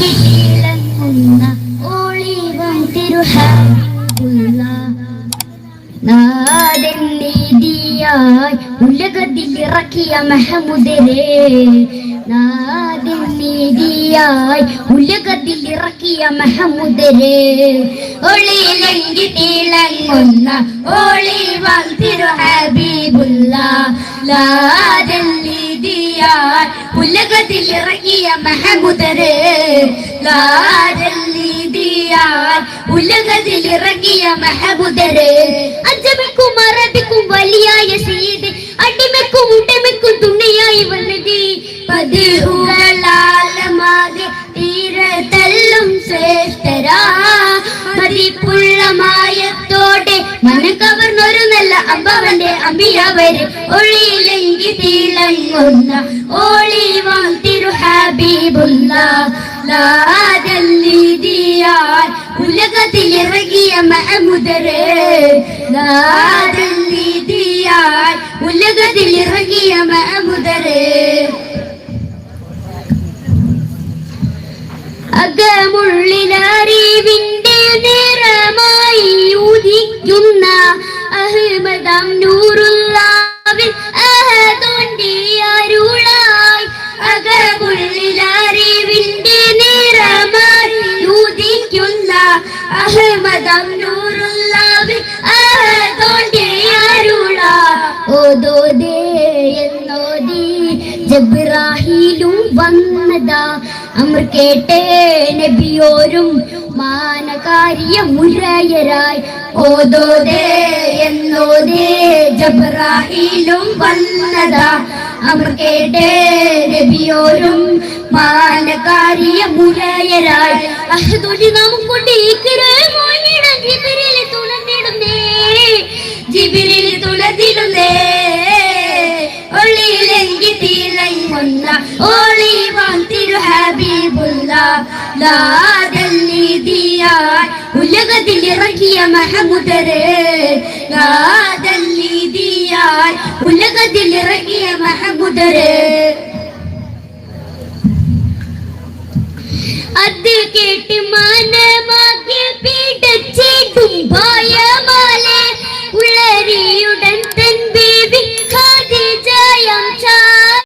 ഉള്ളിലെങ്കിളങ്ങുന്ന ഒളിവം തിരുഹബീബുള്ള നാദൻ നീതിയായി ഉലകത്തിൽ ഇറക്കിയ മെഹമുദരേ നാദൻ നീതിയായി ഉലകത്തിൽ ഇറക്കിയ മെഹമുദരേ ഒളിയിലെങ്കി തിളങ്ങുന്ന ഒളിവം തിരുഹബീബുള്ള നാദൻ നീതിയായി ഉലകത്തിൽ ഇറക്കിയ മെഹമുദരേ നാദൻ നീതിയായി ഉലകത്തിൽ ഇറക്കിയ മെഹമുദരേ അജമിക്കും അറബിക്കും വലിയായ സയ്യിദ് അടിമയ്ക്കും ഉടമയ്ക്കും തുണയായി വന്നത് പതിഹുകളാലമാകെ തീരതല്ലും ശ്രേഷ്ഠരാ മതിപ്പുള്ളമായത്തോടെ മനക്കവർന്നൊരു നല്ല അമ്പവന്റെ അമ്പിയവര് ഒളിയിലെങ്കി തിളങ്ങുന്ന ഒളിവാം തിരുഹബീബുള്ള ലാദല്ലിദിയാൽ ഉലകത്തിൽ ഇറങ്ങിയ മഹമുദരേ ലാദല്ലിദിയാൽ ഉലകത്തിൽ ഇറങ്ങിയ മഹമുദരേ അകമുള്ളിലറിവിന്റെ നിറമായി ഉദിക്കുന്ന അഹ്മദാം നൂറുല്ലാവിൽ അഹദോന്റെ അരുളായി അകമുള്ളിലറിവിന്റെ നിറമായി ഉദിക്കുന്ന അഹ്മദാം നൂറുല്ലാവിൽ അഹദോന്റെ അരുളായി ഓതോദേ എന്നോദി ജബ്രാഹീലും വന്നതാ അമർ കേട്ടേ നബിയോരും മാനകാരിയ മുരയരായി ഓതോദേ എന്നോദേ ജബ്രാഹീലും വന്നതാ അമർ കേട്ടേ നബിയോരും മാനകാരിയ മുരയരായി അഹദോലി നാമം കൊണ്ട് ഇക്റാമോയിടം ജിബ്രീൽ തുളന്നിടുന്നേ ജിബ്രീൽ തുളന്നിടുന്നേ ഒളിയിലെങ്കി തിളങ്ങുന്ന ഒളിവാം തിരുഹബീബുള്ള ലാദല്ലിദിയാൽ ഉലകത്തിൽ ഇറങ്ങിയ മഹമുദരേ ലാദല്ലിദിയാൽ ഉലകത്തിൽ ഇറങ്ങിയ മഹമുദരേ അത് കേട്ട്